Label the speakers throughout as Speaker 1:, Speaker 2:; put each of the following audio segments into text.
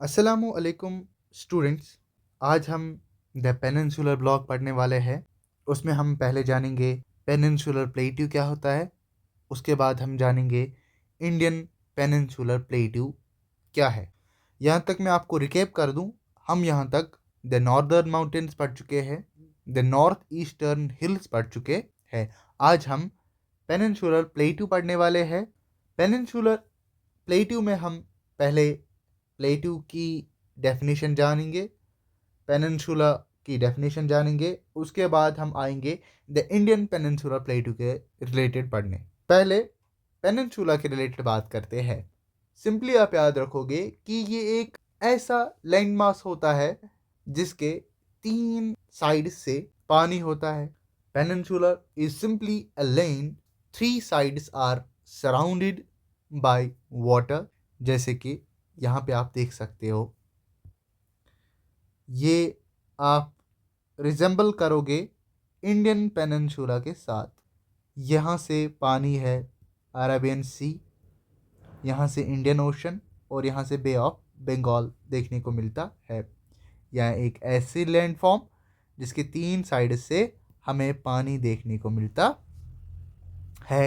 Speaker 1: अस्सलामु अलैकुम स्टूडेंट्स। आज हम द पेनिनसुलर ब्लॉक पढ़ने वाले हैं। उसमें हम पहले जानेंगे पेनिनसुलर प्लेट्यू क्या होता है। उसके बाद हम जानेंगे इंडियन पेनिनसुलर प्लेट्यू क्या है। यहाँ तक मैं आपको रिकैप कर दूँ, हम यहाँ तक द नॉर्दर्न माउंटेन्स पढ़ चुके हैं, द नॉर्थ ईस्टर्न हिल्स पढ़ चुके हैं। आज हम पेनिनसुलर प्लेट्यू पढ़ने वाले हैं। पेनिनसुलर प्लेट्यू में हम पहले प्लेट्यू की डेफिनेशन जानेंगे, पेनिनसुला की डेफिनेशन जानेंगे। उसके बाद हम आएंगे द इंडियन पेनिनसुला प्लेट्यू के रिलेटेड पढ़ने। पहले पेनिनसुला के रिलेटेड बात करते हैं। सिंपली आप याद रखोगे कि ये एक ऐसा लैंड मास होता है जिसके 3 साइड से पानी होता है। Peninsula is simply a land, 3 sides are surrounded by water. जैसे कि यहाँ पे आप देख सकते हो, ये आप रिजेंबल करोगे इंडियन पेनिनसुला के साथ। यहाँ से पानी है अरेबियन सी, यहाँ से इंडियन ओशन और यहाँ से बे ऑफ बंगाल देखने को मिलता है। यह एक ऐसी लैंड फॉर्म जिसके 3 साइड से हमें पानी देखने को मिलता है।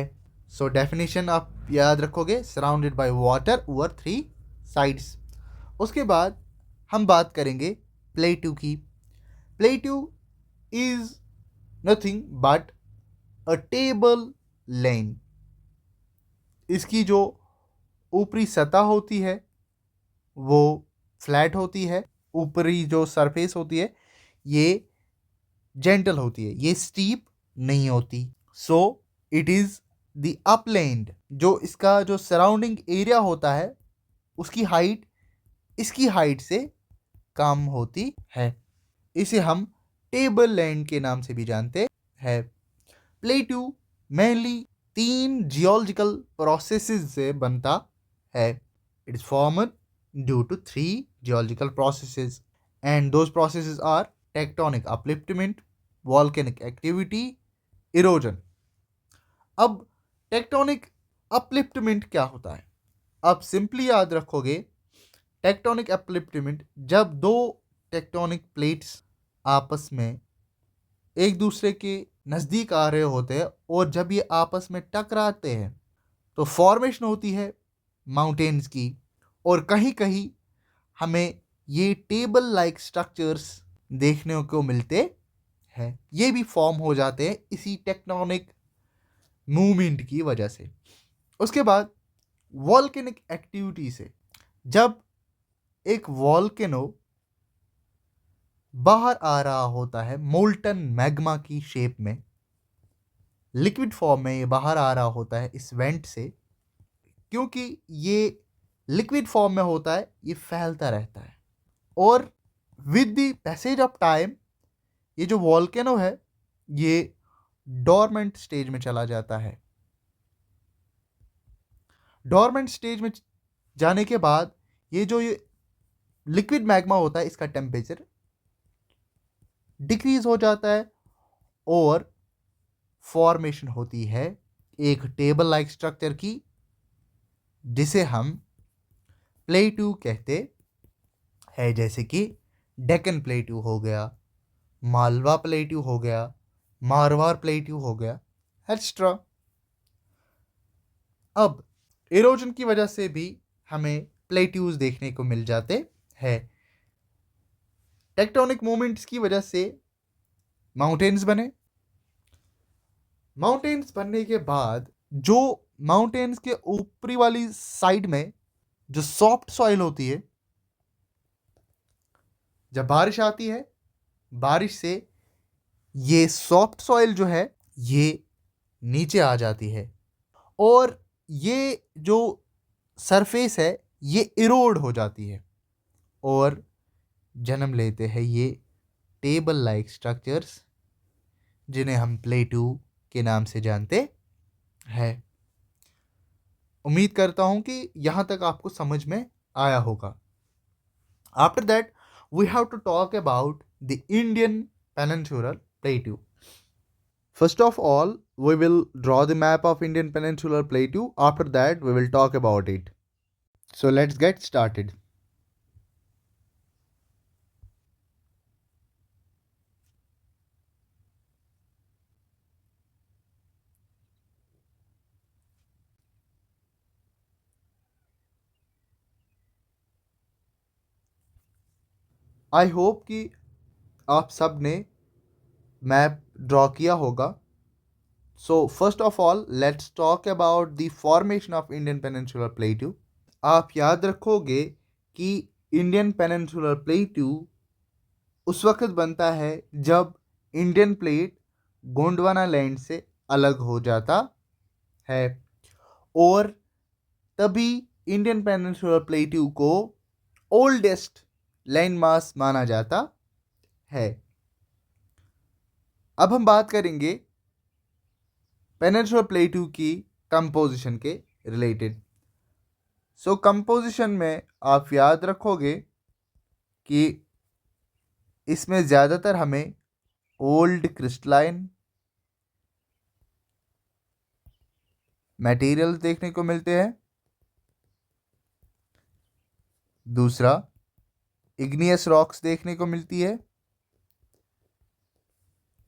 Speaker 1: सो डेफिनेशन आप याद रखोगे, surrounded by water over 3 sides. उसके बाद हम बात करेंगे प्लेट्यू की। Plateau is nothing but a table land. इसकी जो ऊपरी सतह होती है वो फ्लैट होती है, ऊपरी जो सरफेस होती है ये जेंटल होती है, ये स्टीप नहीं होती। So it is the upland. जो इसका जो सराउंडिंग एरिया होता है उसकी हाइट इसकी हाइट से कम होती है। इसे हम टेबल लैंड के नाम से भी जानते हैं। प्लेट्यू मेनली 3 जियोलॉजिकल प्रोसेसेस से बनता है। It is formed due to 3 geological processes and those processes are tectonic upliftment, volcanic activity, erosion. अब टेक्टोनिक अपलिफ्टमेंट क्या होता है? आप सिंपली याद रखोगे, टेक्टोनिक अपलिफ्टमेंट जब 2 टेक्टोनिक प्लेट्स आपस में एक दूसरे के नज़दीक आ रहे होते हैं और जब ये आपस में टकराते हैं तो फॉर्मेशन होती है माउंटेन्स की, और कहीं कहीं हमें ये टेबल लाइक स्ट्रक्चर्स देखने को मिलते हैं। ये भी फॉर्म हो जाते हैं इसी टेक्टोनिक मूवमेंट की वजह से। उसके बाद वॉल्केनिक एक्टिविटी से, जब एक वॉल्केनो बाहर आ रहा होता है मोल्टन मैग्मा की शेप में, लिक्विड फॉर्म में ये बाहर आ रहा होता है इस वेंट से। क्योंकि ये लिक्विड फॉर्म में होता है ये फैलता रहता है, और with the passage of time ये जो वॉल्केनो है ये डोरमेंट स्टेज में चला जाता है। डोरमेंट स्टेज में जाने के बाद ये जो ये लिक्विड मैग्मा होता है इसका टेम्परेचर डिक्रीज हो जाता है और फॉर्मेशन होती है एक टेबल लाइक स्ट्रक्चर की, जिसे हम प्लेट्यू कहते हैं। जैसे कि डेक्कन प्लेट्यू हो गया, मालवा प्लेट्यू हो गया, मारवाड़ प्लेट्यू हो गया, एक्स्ट्रा। अब इरोजन की वजह से भी हमें प्लेट्यूज देखने को मिल जाते हैं। टेक्टोनिक मूवमेंट्स की वजह से माउंटेन्स बने। माउंटेन्स बनने के बाद जो माउंटेन्स के ऊपरी वाली साइड में जो सॉफ्ट सॉइल होती है, जब बारिश आती है, बारिश से ये सॉफ्ट सॉइल जो है ये नीचे आ जाती है और ये जो सरफेस है ये इरोड हो जाती है और जन्म लेते हैं ये टेबल लाइक स्ट्रक्चर्स, जिन्हें हम प्लेट्यू के नाम से जानते हैं। उम्मीद करता हूं कि यहां तक आपको समझ में आया होगा। After that we have to talk about the Indian peninsular plateau. First of all, we will draw the map of Indian peninsular plateau. After that, we will talk about it. So let's get started. I hope कि आप सब ने map draw किया होगा. So first of all let's talk about the formation of Indian peninsular plateau. आप याद रखोगे कि इंडियन पेनिनसुलर प्लेट्यू उस वक्त बनता है जब इंडियन प्लेट गोंडवाना लैंड से अलग हो जाता है, और तभी इंडियन पेनिनसुलर प्लेट्यू को ओल्डेस्ट लैंड मास माना जाता है. अब हम बात करेंगे पेनिनसुलर प्लेट्यू की कंपोजिशन के रिलेटेड. सो कंपोजिशन में आप याद रखोगे कि इसमें ज़्यादातर हमें ओल्ड क्रिस्टलाइन मटेरियल देखने को मिलते हैं. दूसरा, इग्नियस रॉक्स देखने को मिलती है.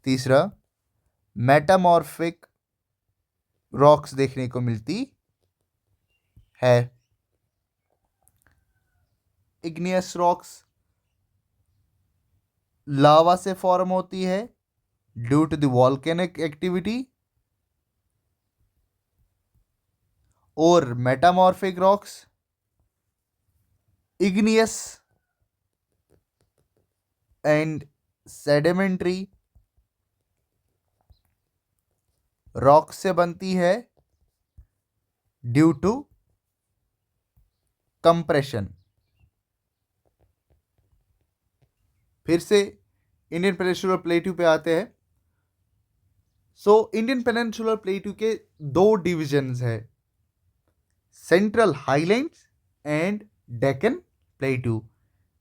Speaker 1: तीसरा, मेटामॉर्फिक रॉक्स देखने को मिलती है. इग्नियस रॉक्स लावा से फॉर्म होती है due to the volcanic activity, और metamorphic rocks igneous and sedimentary rock से बनती है ड्यू टू कंप्रेशन. फिर से इंडियन पेनिनसुलर प्लेट्यू पे आते हैं. सो इंडियन पेनिनसुलर प्लेट्यू के दो डिविजन्स है, central highlands and Deccan plateau.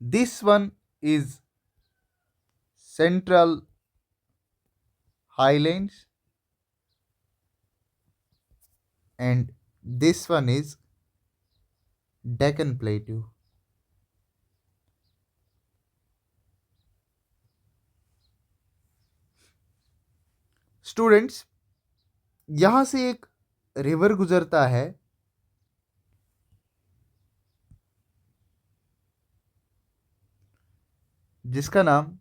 Speaker 1: This one is central highlands and this one is Deccan Plateau. Students, यहां से एक रिवर गुजरता है जिसका नाम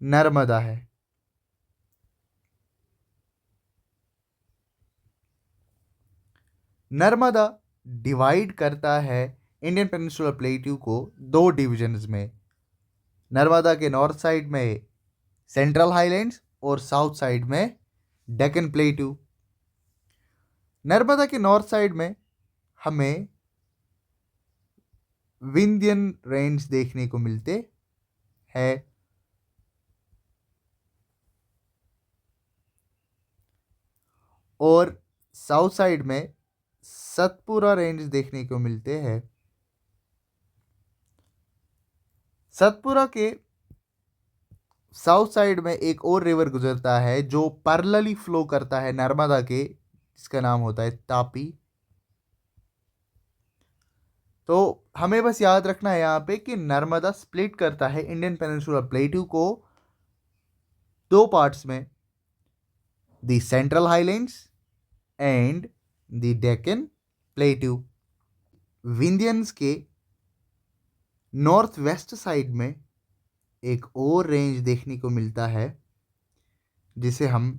Speaker 1: नर्मदा है. नर्मदा डिवाइड करता है इंडियन पेनिनसुलर प्लेट्यू को दो डिविजन्स में. नर्मदा के नॉर्थ साइड में सेंट्रल हाईलैंड्स और साउथ साइड में डेक्कन प्लेट्यू. नर्मदा के नॉर्थ साइड में हमें विंध्यन रेंज देखने को मिलते हैं, और साउथ साइड में सतपुरा रेंज देखने को मिलते हैं. सतपुरा के साउथ साइड में एक और रिवर गुजरता है जो पैरेलली फ्लो करता है नर्मदा के, जिसका नाम होता है तापी. तो हमें बस याद रखना है यहाँ पे कि नर्मदा स्प्लिट करता है इंडियन पेनिनसुलर प्लेट्यू को दो पार्ट्स में, the central highlands and the Deccan plateau. Vindhyans के नॉर्थ वेस्ट साइड में एक और रेंज देखने को मिलता है जिसे हम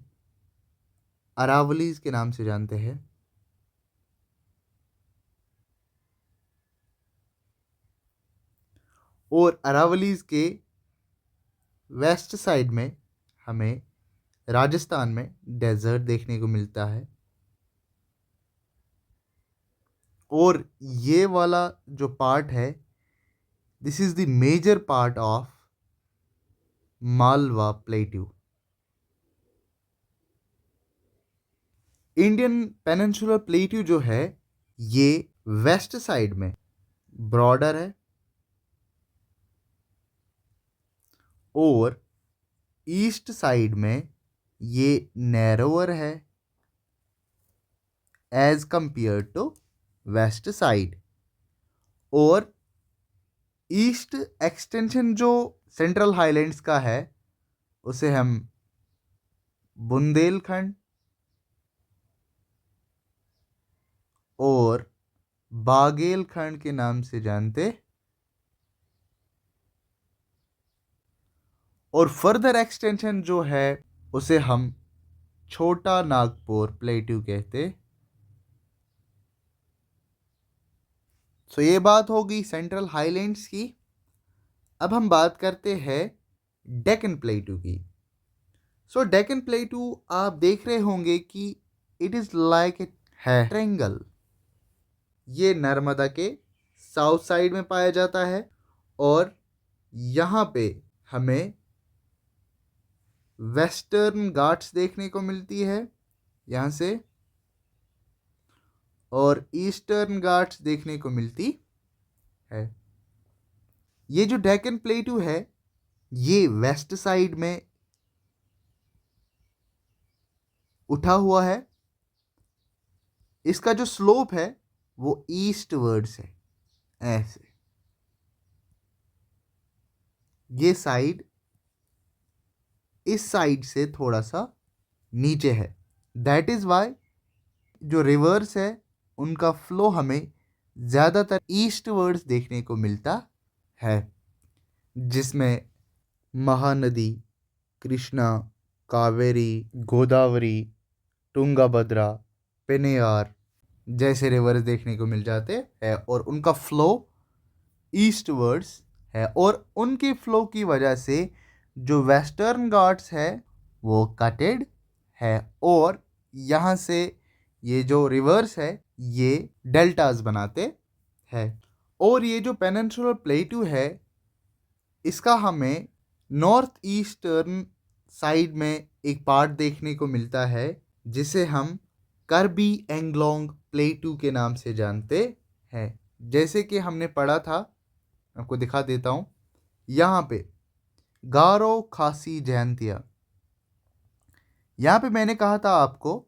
Speaker 1: अरावलीज के नाम से जानते हैं. और अरावलीज के वेस्ट साइड में हमें राजस्थान में डेजर्ट देखने को मिलता है. और ये वाला जो पार्ट है, this is the major part of Malwa plateau. Indian peninsular plateau जो है ये वेस्ट साइड में ब्रॉडर है और ईस्ट साइड में ये नैरोअर है as compare to west side. और ईस्ट एक्सटेंशन जो सेंट्रल हाईलैंड्स का है उसे हम बुंदेलखंड और बागेलखंड के नाम से जानते और फर्दर एक्सटेंशन जो है उसे हम छोटा नागपुर प्लेट्यू कहते। सो ये बात होगी सेंट्रल हाईलैंड्स की। अब हम बात करते हैं डेक्कन प्लेट्यू की। सो डेक्कन प्लेट्यू आप देख रहे होंगे कि इट इज लाइक ए है ट्रायंगल। ये नर्मदा के साउथ साइड में पाया जाता है और यहाँ पे हमें वेस्टर्न घाट्स देखने को मिलती है यहाँ से, और ईस्टर्न घाट्स देखने को मिलती है। ये जो डेक्कन प्लेट्यू है ये वेस्ट साइड में उठा हुआ है। इसका जो स्लोप है वो ईस्ट वर्ड्स है ऐसे। ये साइड इस साइड से थोड़ा सा नीचे है। दैट इज वाई जो रिवर्स है उनका फ्लो हमें ज़्यादातर ईस्ट वर्ड्स देखने को मिलता है, जिसमें महानदी, कृष्णा, कावेरी, गोदावरी, तुंगाभद्रा, पेनियार जैसे रिवर्स देखने को मिल जाते हैं और उनका फ्लो ईस्ट वर्ड्स है। और उनके फ्लो की वजह से जो वेस्टर्न घाट्स है वो कटेड है और यहाँ से ये जो रिवर्स है ये डेल्टास बनाते हैं। और ये जो पेनिनसुलर प्लेट्यू है इसका हमें नॉर्थ ईस्टर्न साइड में एक पार्ट देखने को मिलता है जिसे हम कार्बी एंगलोंग प्लेट्यू के नाम से जानते हैं। जैसे कि हमने पढ़ा था, आपको दिखा देता हूँ। यहाँ पे गारो खासी जयंतिया, यहाँ पे मैंने कहा था आपको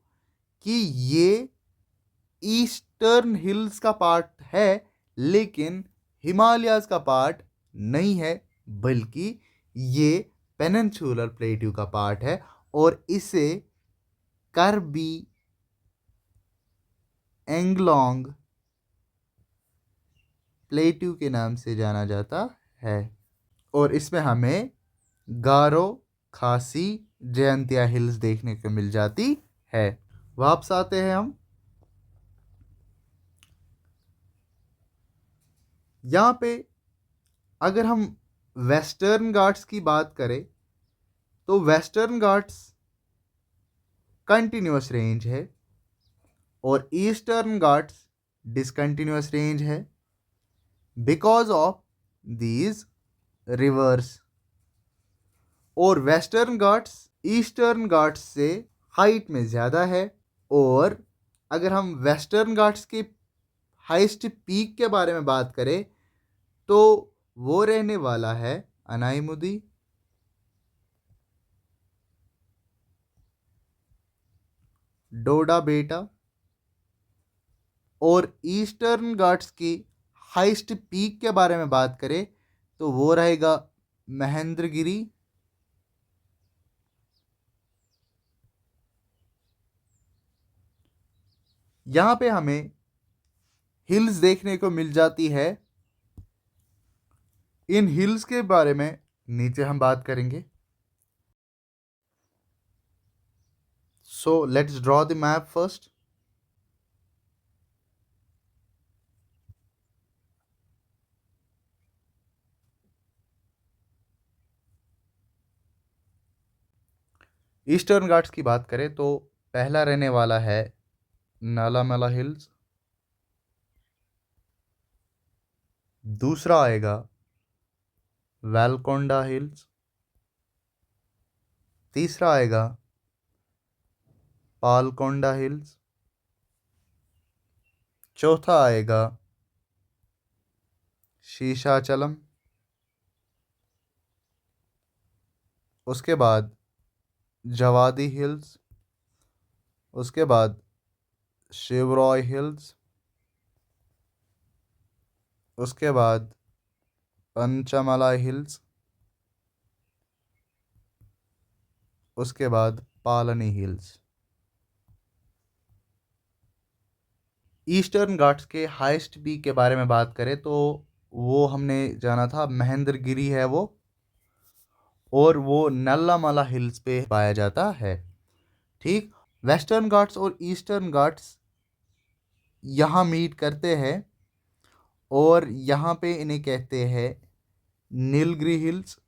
Speaker 1: कि ये ईस्टर्न हिल्स का पार्ट है लेकिन हिमालयाज का पार्ट नहीं है, बल्कि ये पेनिनसुलर प्लेट्यू का पार्ट है और इसे कार्बी एंगलोंग प्लेट्यू के नाम से जाना जाता है। और इसमें हमें गारो खासी जयंतिया हिल्स देखने को मिल जाती है। वापस आते हैं हम यहाँ पे। अगर हम वेस्टर्न घाट्स की बात करें तो वेस्टर्न घाट्स कंटिन्यूअस रेंज है और ईस्टर्न घाट्स डिसकंटिन्यूअस रेंज है बिकॉज ऑफ दीज रिवर्स। और वेस्टर्न घाट्स ईस्टर्न घाट्स से हाइट में ज़्यादा है। और अगर हम वेस्टर्न घाट्स के हाईएस्ट पीक के बारे में बात करें तो वो रहने वाला है अनाईमुदी, डोडा बेटा। और ईस्टर्न घाट्स की हाईएस्ट पीक के बारे में बात करें तो वो रहेगा महेंद्रगिरी, यहाँ पे हमें हिल्स देखने को मिल जाती है। इन हिल्स के बारे में नीचे हम बात करेंगे। So let's draw the map first. Eastern Ghats की बात करें तो पहला रहने वाला है नालामला हिल्स, दूसरा आएगा वेलकोंडा हिल्स, तीसरा आएगा पालकोंडा हिल्स, चौथा आएगा शीशाचलम, उसके बाद जवादी हिल्स, उसके बाद शिवरॉय हिल्स, उसके बाद पंचमला हिल्स, उसके बाद पालनी हिल्स। ईस्टर्न घाट्स के हाईएस्ट पीक के बारे में बात करें तो वो हमने जाना था महेंद्रगिरी है वो। और वो नल्लामला हिल्स पे पाया जाता है। ठीक। वेस्टर्न घाट्स और ईस्टर्न घाट्स यहाँ मीट करते हैं और यहाँ पे इन्हें कहते हैं नीलगिरी हिल्स।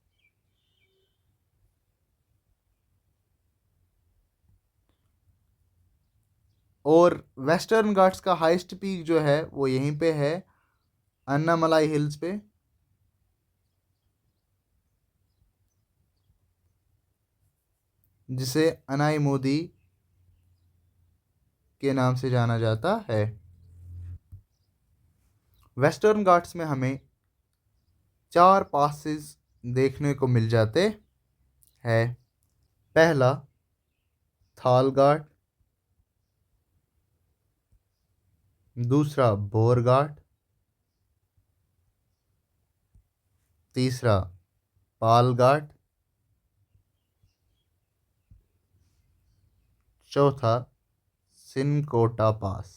Speaker 1: और वेस्टर्न घाट्स का हाईएस्ट पीक जो है वो यहीं पे है, अन्नामलाई हिल्स पे। जिसे अनाई मोदी के नाम से जाना जाता है। वेस्टर्न घाट्स में हमें 4 पासेस देखने को मिल जाते हैं। पहला थाल घाट, दूसरा बोर घाट, तीसरा पाल घाट, चौथा सिनकोटा पास।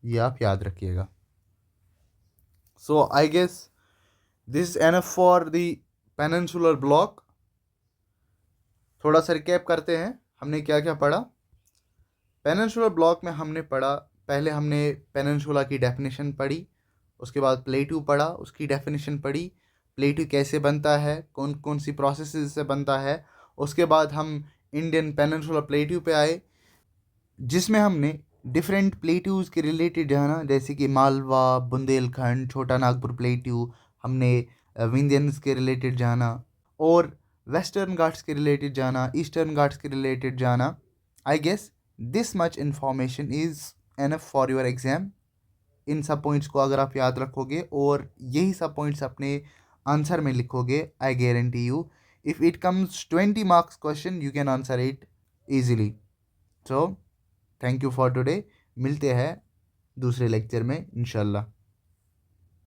Speaker 1: ये आप याद रखिएगा। So I guess this is enough for the peninsular block. थोड़ा सा रिकैप करते हैं हमने क्या क्या पढ़ा। पेनिनसुलर ब्लॉक में हमने पढ़ा, पहले हमने पेनिनसुला की डेफिनेशन पढ़ी, उसके बाद प्लेटू पढ़ा, उसकी डेफिनेशन पढ़ी, प्लेटू कैसे बनता है, कौन कौन सी प्रोसेसेस से बनता है। उसके बाद हम इंडियन पेनिनसुला प्लेटू पे आए, जिसमें हमने डिफरेंट प्लेट्यूज़ के रिलेटेड जाना, जैसे कि मालवा, बुंदेलखंड, छोटा नागपुर प्लेट्यू। हमने विंध्यंस के रिलेटेड जाना और वेस्टर्न घाट्स के रिलेटेड जाना, ईस्टर्न घाट्स के रिलेटेड जाना। I guess this much information is enough for your exam. इन सब पॉइंट्स को अगर आप याद रखोगे और यही सब पॉइंट्स अपने आंसर में लिखोगे, I guarantee you if it comes 20 marks question you can answer it easily. So thank you for today. मिलते हैं दूसरे लेक्चर में इंशाल्लाह।